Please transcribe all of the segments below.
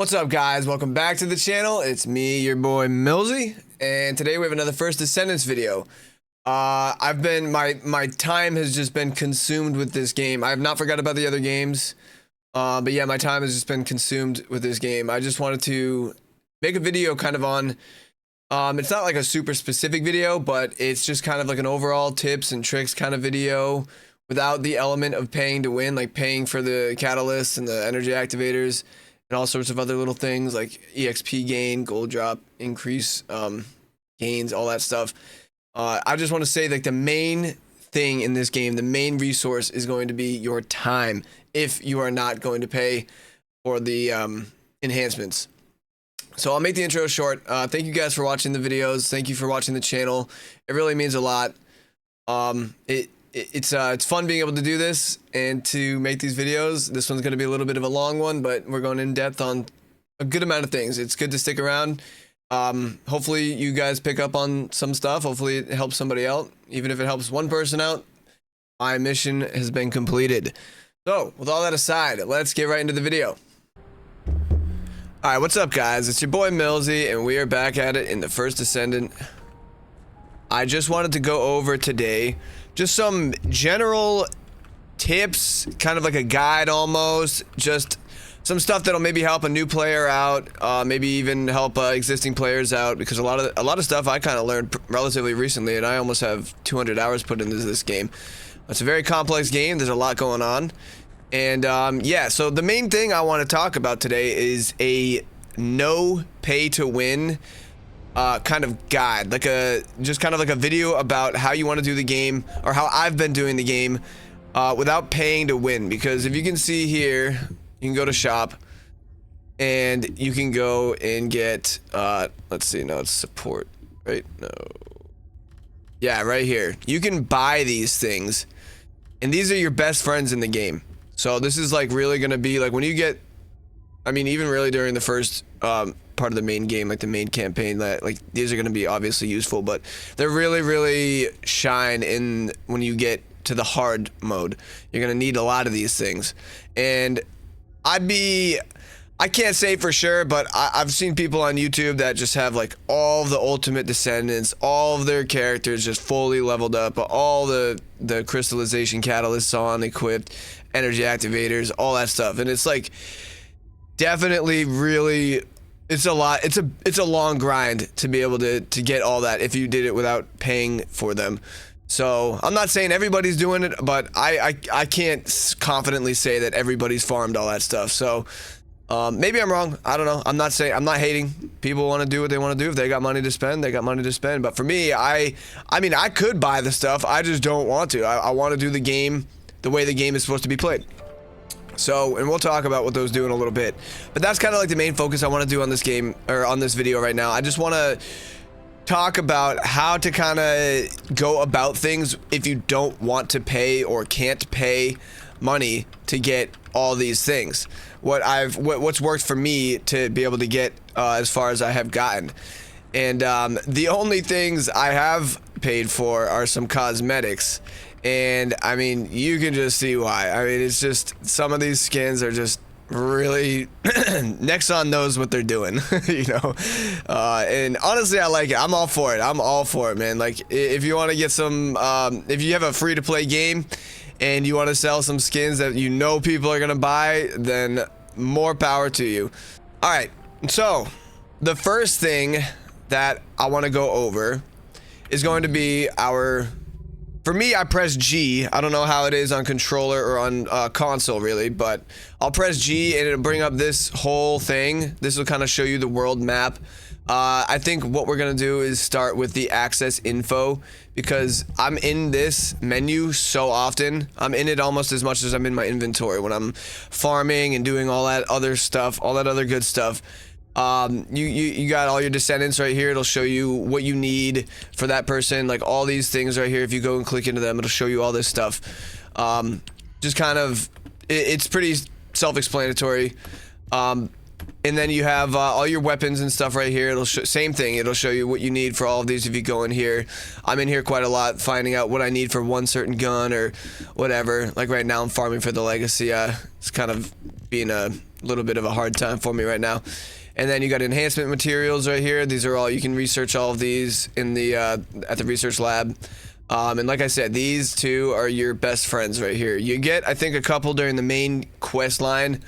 What's up, guys? Welcome back to the channel. It's me, your boy Millsy, and today we have another first Descendants video. My time has just been consumed with this game. I have not forgot about the other games, but yeah, my time has just been consumed with this game. I just wanted to make a video kind of on. It's not like a super specific video, but it's just kind of like an overall tips and tricks kind of video without the element of paying to win, like paying for the catalysts and the energy activators. And all sorts of other little things like EXP gain, gold drop, increase gains, all that stuff. I just want to say, like, the main thing in this game, the main resource is going to be your time if you are not going to pay for the enhancements. So I'll make the intro short. Thank you guys for watching the videos. Thank you for watching the channel. It really means a lot. It's fun being able to do this and to make these videos. This one's going to be a little bit of a long one, but we're going in depth on a good amount of things. It's good to stick around. Hopefully you guys pick up on some stuff. Hopefully it helps somebody out. Even if it helps one person out, my mission has been completed. So with all that aside, let's get right into the video. Alright, what's up, guys? It's your boy Millsy, and we are back at it in the first Descendant. I just wanted to go over today just some general tips, kind of like a guide almost, just some stuff that'll maybe help a new player out, maybe even help existing players out, because a lot of stuff I kind of learned relatively recently, and I almost have 200 hours put into this game. It's a very complex game. There's a lot going on, and yeah, so the main thing I want to talk about today is a no pay to win kind of guide, like just kind of like a video about how you want to do the game, or how I've been doing the game without paying to win. Because if you can see here, you can go to shop and you can go and get let's see, no, it's support, right? No, yeah, right here you can buy these things, and these are your best friends in the game. So this is like really gonna be like when you get, I mean, even really during the first part of the main game, like the main campaign, that like these are going to be obviously useful, but they're really shine in when you get to the hard mode. You're going to need a lot of these things, and I can't say for sure, but I've seen people on YouTube that just have like all the ultimate Descendants, all of their characters just fully leveled up, all the crystallization catalysts on, equipped, energy activators, all that stuff, and it's like definitely really, it's a lot. It's a long grind to be able to get all that if you did it without paying for them. So I'm not saying everybody's doing it, but I can't confidently say that everybody's farmed all that stuff. So maybe I'm wrong. I don't know. I'm not hating. People want to do what they want to do. If they got money to spend, they got money to spend. But for me, I mean, I could buy the stuff. I just don't want to. I want to do the game the way the game is supposed to be played. So, and we'll talk about what those do in a little bit, but that's kind of like the main focus I want to do on this game, or on this video right now. I just want to talk about how to kind of go about things if you don't want to pay or can't pay money to get all these things. What's worked for me to be able to get as far as I have gotten. And the only things I have paid for are some cosmetics. And I mean, you can just see why. I mean, it's just some of these skins are just really Nexon knows what they're doing, you know. And honestly, I like it. I'm all for it. I'm all for it, man. Like, if you want to get some, if you have a free-to-play game and you want to sell some skins that you know people are gonna buy, then more power to you. All right. So the first thing that I want to go over is going to be our. For me, I press G. I don't know how it is on controller or on console, really, but I'll press G and it'll bring up this whole thing. This will kind of show you the world map. I think what we're gonna do is start with the access info, because I'm in this menu so often. I'm in it almost as much as I'm in my inventory when I'm farming and doing all that other stuff, all that other good stuff. You got all your Descendants right here. It'll show you what you need for that person, like all these things right here. If you go and click into them, it'll show you all this stuff. Just kind of, it's pretty self-explanatory. And then you have all your weapons and stuff right here. It'll same thing. It'll show you what you need for all of these if you go in here. I'm in here quite a lot, finding out what I need for one certain gun or whatever. Like right now, I'm farming for the legacy. It's kind of being a little bit of a hard time for me right now. And then you got enhancement materials right here. These are all, you can research all of these in the at the research lab. And like I said, these two are your best friends right here. You get, I think, a couple during the main quest line.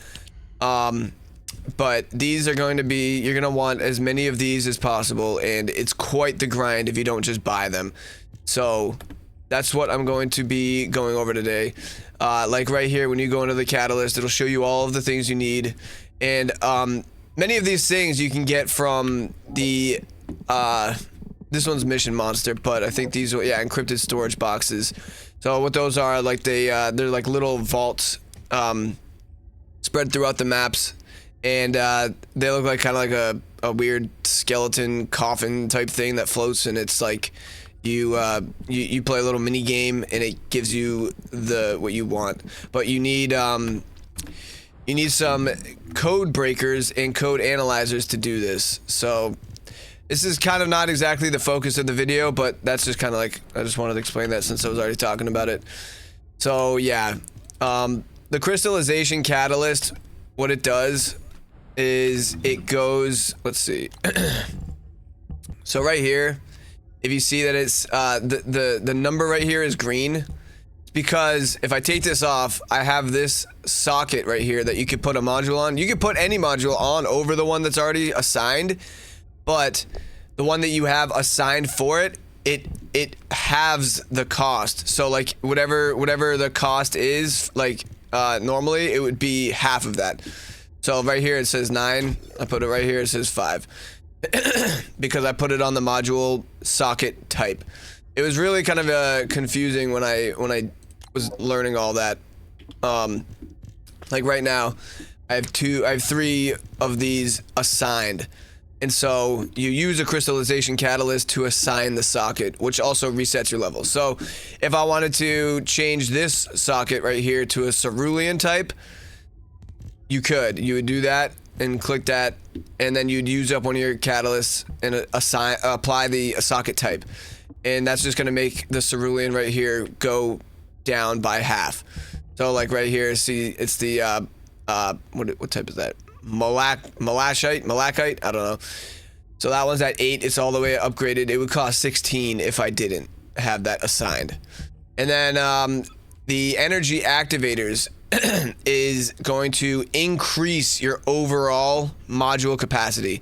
But these are going to be, you're going to want as many of these as possible, and it's quite the grind if you don't just buy them. So that's what I'm going to be going over today. Like right here, when you go into the catalyst, it'll show you all of the things you need. And many of these things you can get from the, this one's Mission Monster, but I think these are, yeah, encrypted storage boxes. So what those are, like they're like little vaults spread throughout the maps. And they look like kind of like a weird skeleton coffin type thing that floats, and it's like you play a little mini game and it gives you what you want. But you need some code breakers and code analyzers to do this. So this is kind of not exactly the focus of the video, but that's just kind of like, I just wanted to explain that since I was already talking about it. So yeah, the crystallization catalyst, what it does is it goes, let's see. So right here, if you see that it's the number right here is green, because if I take this off, I have this socket right here that you could put a module on. You could put any module on over the one that's already assigned, but the one that you have assigned for it, it halves the cost. So like whatever the cost is, like normally it would be half of that. So right here it says 9. I put it right here, it says 5. Because I put it on the module socket type. It was really kind of confusing when I was learning all that. Like right now, I have 3 of these assigned. And so you use a crystallization catalyst to assign the socket, which also resets your level. So if I wanted to change this socket right here to a cerulean type, you would do that and click that, and then you'd use up one of your catalysts and apply the socket type, and that's just going to make the cerulean right here go down by half. So like right here, see, it's the what type is that? Malachite, I don't know. So that one's at 8. It's all the way upgraded. It would cost 16 if I didn't have that assigned. And then the energy activators is going to increase your overall module capacity.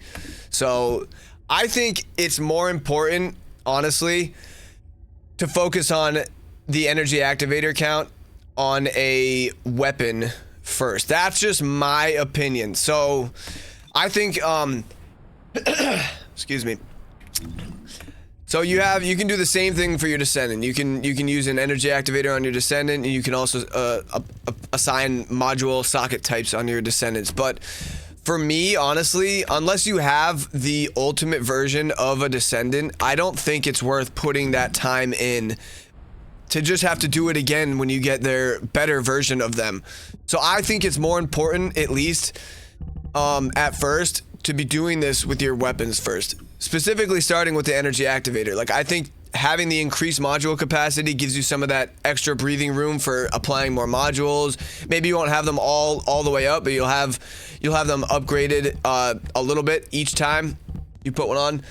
So I think it's more important, honestly, to focus on the energy activator count on a weapon first. That's just my opinion. So I think excuse me. So you can do the same thing for your Descendant. You can use an energy activator on your Descendant, and you can also assign module socket types on your Descendants. But for me, honestly, unless you have the ultimate version of a Descendant, I don't think it's worth putting that time in to just have to do it again when you get their better version of them. So I think it's more important, at least at first, to be doing this with your weapons first. Specifically starting with the energy activator. Like, I think having the increased module capacity gives you some of that extra breathing room for applying more modules. Maybe you won't have them all the way up, but you'll have them upgraded a little bit each time you put one on,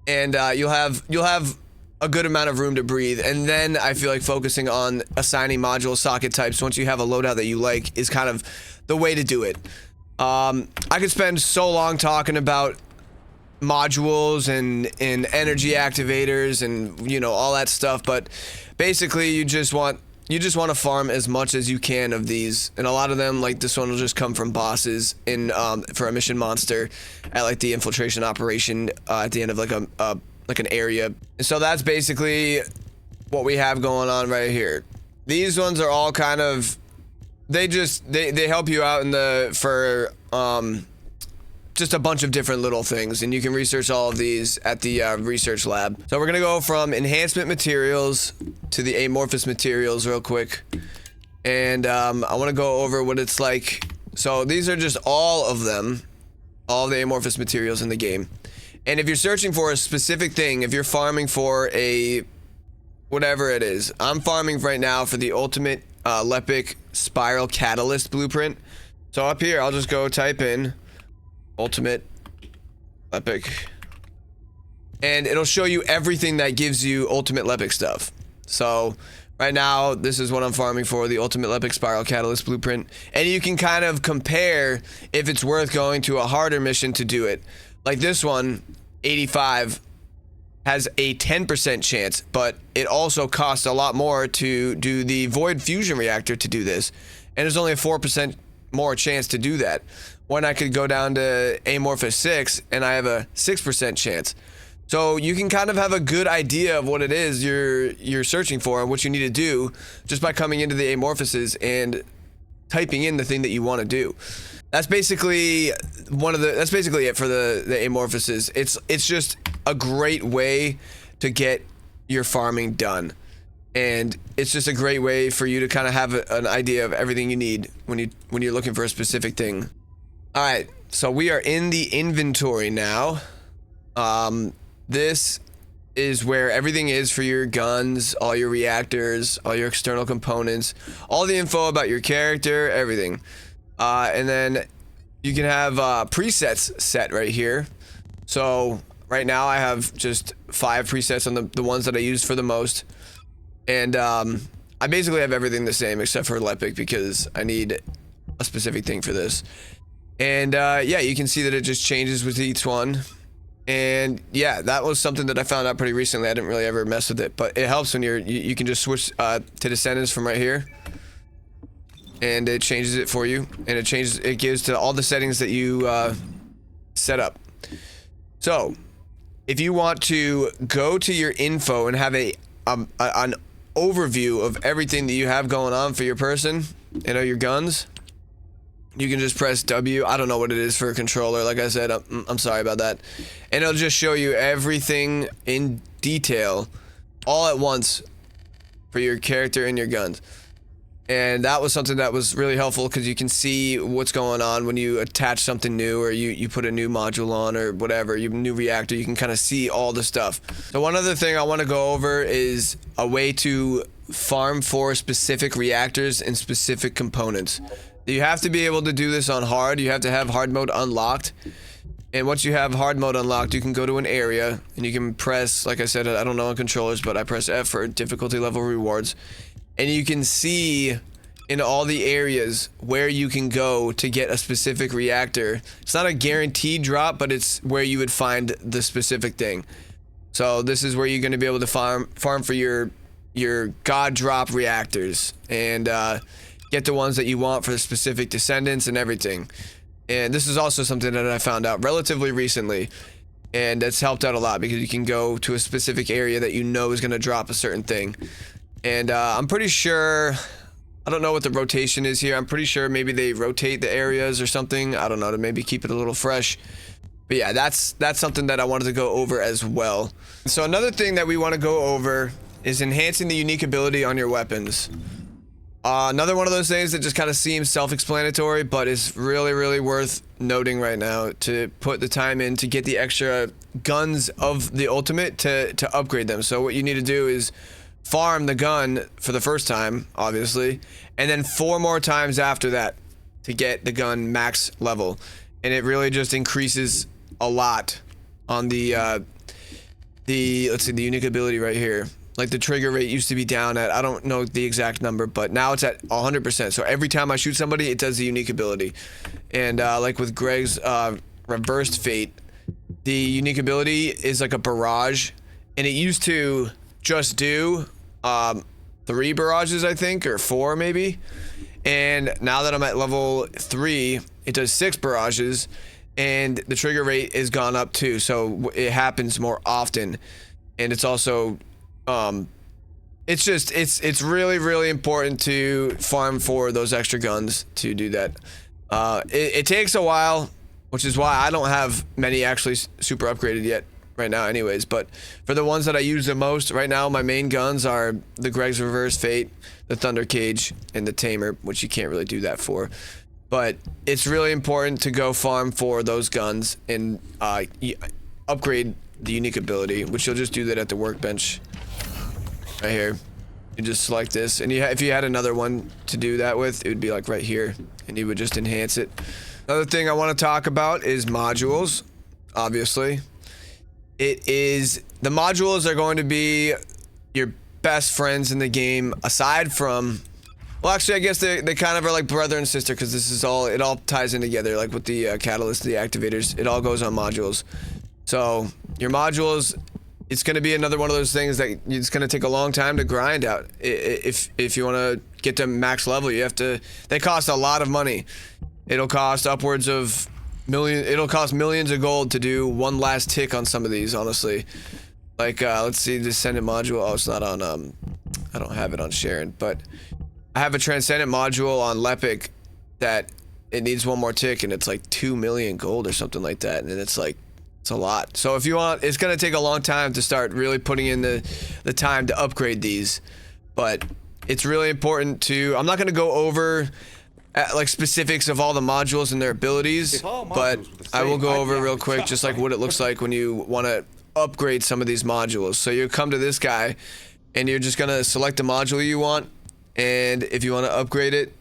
and you'll have a good amount of room to breathe. And then I feel like focusing on assigning module socket types once you have a loadout that you like is kind of the way to do it. I could spend so long talking about modules and energy activators and, you know, all that stuff, but basically you just want to farm as much as you can of these, and a lot of them, like this one, will just come from bosses in for a mission monster at like the infiltration operation at the end of like an area. And so that's basically what we have going on right here. These ones are all kind of, they help you out for just a bunch of different little things, and you can research all of these at the research lab. So we're gonna go from enhancement materials to the amorphous materials real quick, and I want to go over what it's like. So these are just all of them, all the amorphous materials in the game. And if you're searching for a specific thing, if you're farming for a whatever it is, I'm farming right now for the ultimate Lepic spiral catalyst blueprint. So up here, I'll just go type in ultimate Lepic, and it'll show you everything that gives you ultimate Lepic stuff. So right now, this is what I'm farming for, the ultimate Lepic spiral catalyst blueprint. And you can kind of compare if it's worth going to a harder mission to do it. Like this one, 85, has a 10% chance, but it also costs a lot more to do the void fusion reactor to do this. And there's only a 4% more chance to do that, when I could go down to amorphous 6 and I have a 6% chance. So you can kind of have a good idea of what it is you're searching for and what you need to do just by coming into the amorphouses and typing in the thing that you want to do. That's basically that's basically it for the amorphouses. It's just a great way to get your farming done. And it's just a great way for you to kind of have an idea of everything you need when you're looking for a specific thing. All right, so we are in the inventory now. This is where everything is for your guns, all your reactors, all your external components, all the info about your character, everything. And then you can have presets set right here. So right now I have just 5 presets on the ones that I use for the most. And I basically have everything the same except for Lepic because I need a specific thing for this. And yeah, you can see that it just changes with each one. And yeah, that was something that I found out pretty recently. I didn't really ever mess with it, but it helps when you can just switch to Descendants from right here. And it changes it for you, and it gives to all the settings that you set up. So if you want to go to your info and have an overview of everything that you have going on for your person and all your guns, you can just press W. I don't know what it is for a controller. Like I said, I'm sorry about that. And it'll just show you everything in detail all at once for your character and your guns. And that was something that was really helpful because you can see what's going on when you attach something new, or you put a new module on, or whatever, you new reactor. You can kind of see all the stuff. So one other thing I want to go over is a way to farm for specific reactors and specific components. You have to be able to do this on hard. You have to have hard mode unlocked. And once you have hard mode unlocked, you can go to an area and you can press, like I said, I don't know on controllers, but I press F for difficulty level rewards. And you can see in all the areas where you can go to get a specific reactor. It's not a guaranteed drop, but it's where you would find the specific thing. So this is where you're going to be able to farm for your god drop reactors and get the ones that you want for the specific Descendants and everything. And this is also something that I found out relatively recently, and it's helped out a lot because you can go to a specific area that you know is going to drop a certain thing. And I'm pretty sure, I don't know what the rotation is here. I'm pretty sure maybe they rotate the areas or something. I don't know, to maybe keep it a little fresh. But yeah, that's something that I wanted to go over as well. So another thing that we want to go over is enhancing the unique ability on your weapons. Another one of those things that just kind of seems self-explanatory, but is really, really worth noting right now to put the time in to get the extra guns of the ultimate to upgrade them. So what you need to do is farm the gun for the first time, obviously, and then 4 more times after that to get the gun max level. And it really just increases a lot on the let's see, the unique ability right here. Like the trigger rate used to be down at, I don't know the exact number, but now it's at 100%. So every time I shoot somebody, it does the unique ability. And like with Greg's reversed fate, the unique ability is like a barrage, and it used to just do 3 barrages, I think, or 4 maybe. And now that I'm at level 3, it does 6 barrages, and the trigger rate is gone up too. So it happens more often, and it's also it's really, really important to farm for those extra guns to do that. It takes a while, which is why I don't have many actually super upgraded yet right now anyways. But for the ones that I use the most right now, my main guns are the Greg's Reverse Fate, the Thunder Cage, and the Tamer, which you can't really do that for. but it's really important to go farm for those guns and upgrade the unique ability, which you'll just do that at the workbench right here. You just select this, and if you had another one to do that with, it would be like right here, and you would just enhance it. Another thing I want to talk about is modules. Obviously, the modules are going to be your best friends in the game, aside from, well, actually, I guess they kind of are like brother and sister, because it all ties in together, like with the catalysts, the activators, it all goes on modules. So your modules, it's going to be another one of those things that it's going to take a long time to grind out. If you want to get to max level, they cost a lot of money. It'll cost upwards of it'll cost millions of gold to do one last tick on some of these, honestly. Like, let's see, Descendant module. Oh, it's not on, I don't have it on Sharon, but I have a Transcendent module on Lepic that it needs one more tick, and it's like 2 million gold or something like that, and it's like, it's a lot. So if you want, it's gonna take a long time to start really putting in the time to upgrade these, but it's really important to, I'm not gonna go over like specifics of all the modules and their abilities, but I will go over real quick just like what it looks like when you want to upgrade some of these modules. So you come to this guy and you're just gonna select the module you want, and if you want to upgrade it,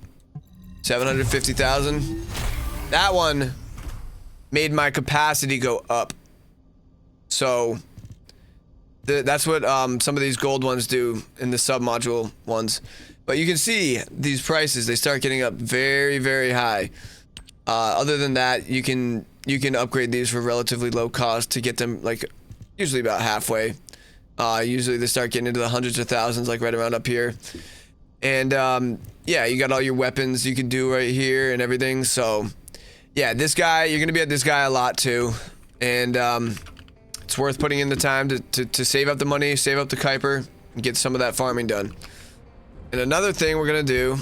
750,000. That one made my capacity go up. So that's what some of these gold ones do in the sub module ones. But you can see these prices, they start getting up very, very high. Other than that, you can upgrade these for relatively low cost to get them like usually about halfway. Usually they start getting into the hundreds of thousands, like right around up here. And yeah, you got all your weapons you can do right here and everything. So yeah, this guy, you're gonna be at this guy a lot too. And it's worth putting in the time to save up the money, save up the Kuiper, and get some of that farming done. And another thing we're gonna do,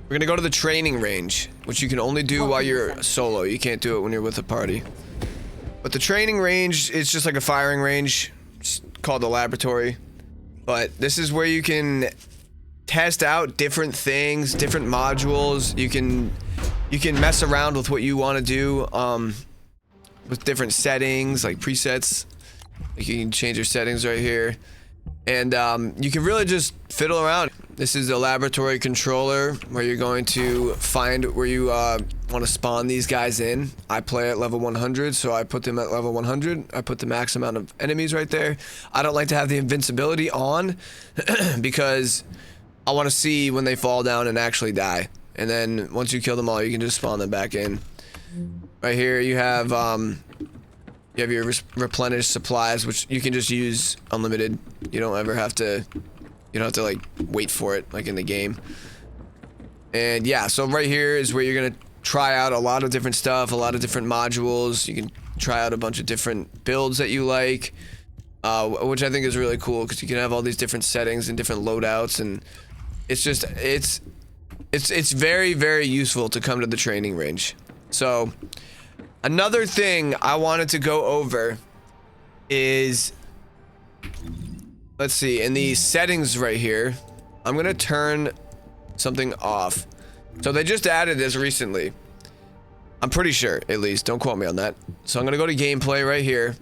we're gonna go to the training range, which you can only do while you're solo. You can't do it when you're with a party. But the training range, it's just like a firing range. It's called the laboratory. But this is where you can test out different things, different modules. You can mess around with what you want to do with different settings, like presets. Like you can change your settings right here. And you can really just fiddle around. This is a laboratory controller where you're going to find where you want to spawn these guys in. I play at level 100, so I put them at level 100. I put the max amount of enemies right there. I don't like to have the invincibility on because I want to see when they fall down and actually die. And then once you kill them all, you can just spawn them back in. Right here you have your replenish supplies, which you can just use unlimited. You don't ever have to, you don't have to like wait for it like in the game. And yeah, so right here is where you're gonna try out a lot of different stuff, a lot of different modules. You can try out a bunch of different builds that you like, which I think is really cool because you can have all these different settings and different loadouts, and it's just it's very, very useful to come to the training range. So another thing I wanted to go over is, let's see, in the settings right here, I'm gonna turn something off. So they just added this recently. I'm pretty sure, at least, don't quote me on that. So I'm gonna go to gameplay right here,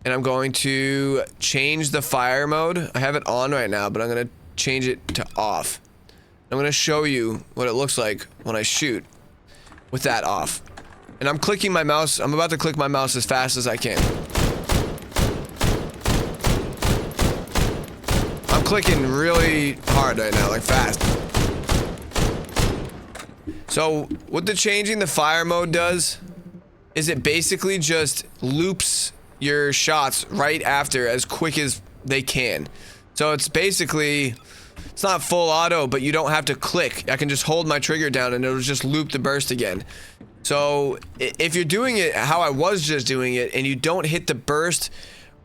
and I'm going to change the fire mode. I have it on right now, but I'm gonna change it to off. I'm gonna show you what it looks like when I shoot with that off. And I'm clicking my mouse. I'm about to click my mouse as fast as I can. I'm clicking really hard right now, like fast. So what the changing the fire mode does is it basically just loops your shots right after as quick as they can. So it's basically, it's not full auto, but you don't have to click. I can just hold my trigger down and it'll just loop the burst again. So if you're doing it how I was just doing it and you don't hit the burst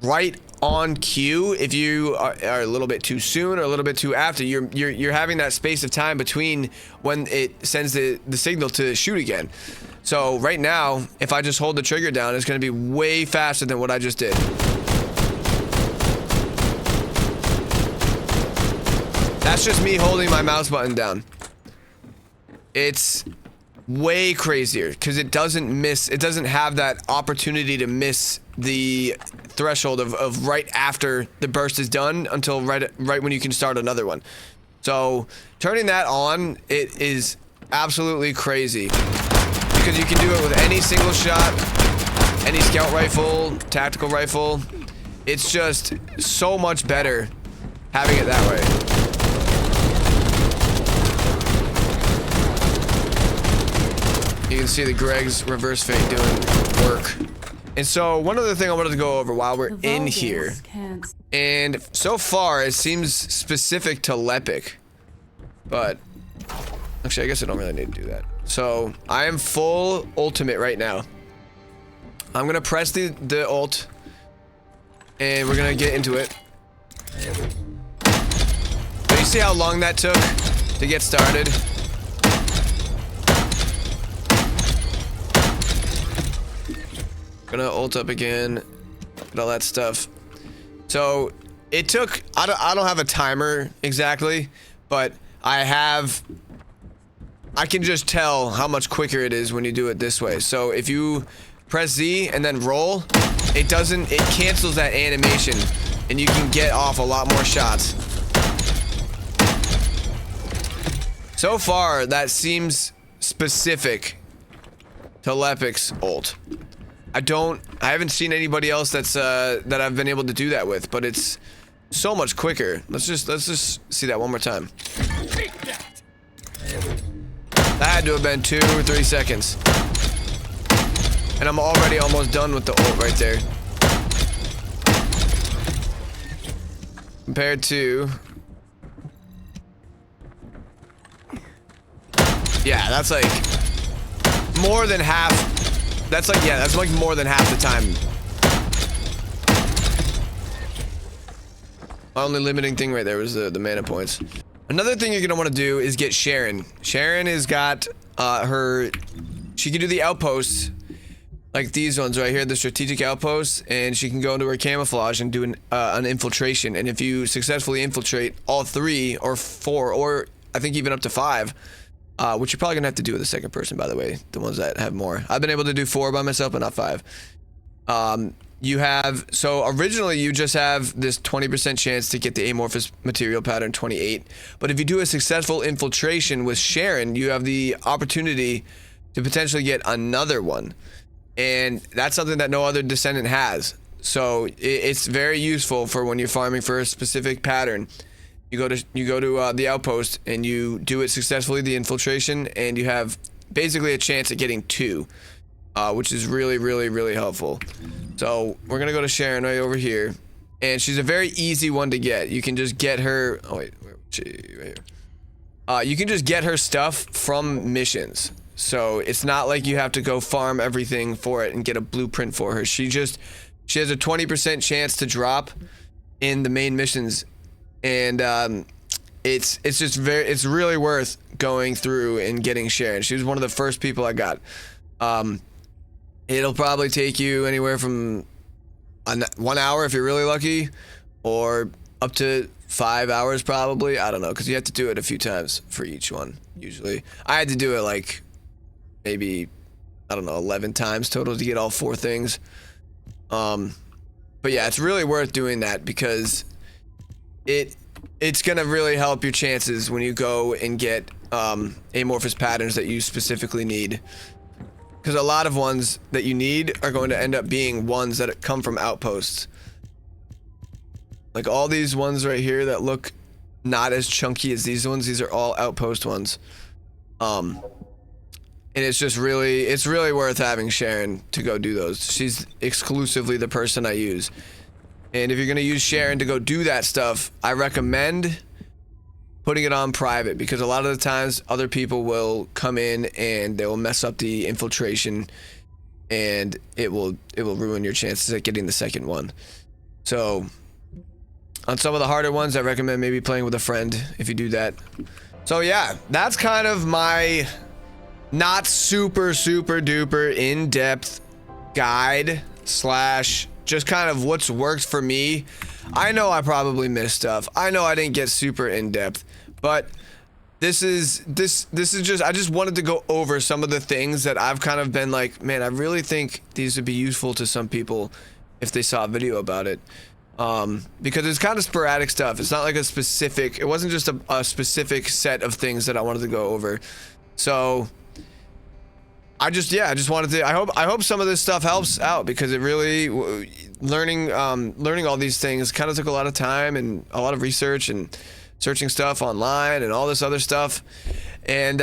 right on cue, if you are a little bit too soon or a little bit too after, you're having that space of time between when it sends the signal to shoot again. So right now, if I just hold the trigger down, it's going to be way faster than what I just did. That's just me holding my mouse button down. it's way crazier because it doesn't have that opportunity to miss the threshold of right after the burst is done until right when you can start another one. So turning that on, it is absolutely crazy because you can do it with any single shot, any scout rifle, tactical rifle. It's just so much better having it that way. You can see the Greg's reverse fade doing work. And so one other thing I wanted to go over while we're in here, and so far it seems specific to Lepic, but actually I guess I don't really need to do that. So I am full ultimate right now. I'm gonna press the ult and we're gonna get into it. So you see how long that took to get started? Gonna ult up again and all that stuff. So it took, I don't have a timer exactly, but I can just tell how much quicker it is when you do it this way. So if you press Z and then roll, it cancels that animation and you can get off a lot more shots. So far that seems specific to Lepic's ult. I haven't seen anybody else that I've been able to do that with, but it's so much quicker. Let's just see that one more time. That had to have been 2 or 3 seconds. And I'm already almost done with the ult right there. Compared to... yeah, that's like more than half. That's like more than half the time. My only limiting thing right there was the mana points. Another thing you're gonna want to do is get Sharon. Sharon has got she can do the outposts, like these ones right here, the strategic outposts, and she can go into her camouflage and do an infiltration. And if you successfully infiltrate all 3 or 4, or I think even up to 5, which you're probably gonna have to do with the second person, by the way, the ones that have more. I've been able to do 4 by myself, but not 5. So originally you just have this 20% chance to get the amorphous material pattern 28, but if you do a successful infiltration with Sharon, you have the opportunity to potentially get another one, and that's something that no other Descendant has. So it's very useful for when you're farming for a specific pattern. You go to the outpost and you do it successfully, the infiltration, and you have basically a chance at getting 2, which is really, really, really helpful. So we're gonna go to Sharon right over here, and she's a very easy one to get. You can just get her. Oh wait, where is she? Right here. You can just get her stuff from missions. So it's not like you have to go farm everything for it and get a blueprint for her. She has a 20% chance to drop in the main missions. And it's really worth going through and getting Sharon. She was one of the first people I got. It'll probably take you anywhere from 1 hour if you're really lucky, or up to 5 hours probably. I don't know, because you have to do it a few times for each one usually. I had to do it like maybe, I don't know, 11 times total to get all 4 things. But yeah, it's really worth doing that because it's gonna really help your chances when you go and get amorphous patterns that you specifically need, because a lot of ones that you need are going to end up being ones that come from outposts, like all these ones right here that look not as chunky as these ones. These are all outpost ones, and it's really worth having Sharon to go do those. She's exclusively the person I use. And if you're gonna use Sharon to go do that stuff, I recommend putting it on private, because a lot of the times other people will come in and they will mess up the infiltration, and it will ruin your chances at getting the second one. So on some of the harder ones, I recommend maybe playing with a friend if you do that. So yeah, that's kind of my not super duper in-depth guide slash just kind of what's worked for me. I know I probably missed stuff. I know I didn't get super in-depth, but this is just, I just wanted to go over some of the things that I've kind of been like, man, I really think these would be useful to some people if they saw a video about it. Because it's kind of sporadic stuff. It's not like a specific, it wasn't just a specific set of things that I wanted to go over. So I just wanted to, I hope some of this stuff helps out, because it really, learning all these things kind of took a lot of time and a lot of research and searching stuff online and all this other stuff. And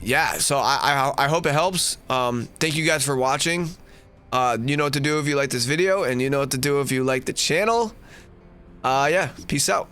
yeah, so I hope it helps. Thank you guys for watching. You know what to do if you like this video, and you know what to do if you like the channel. Yeah, peace out.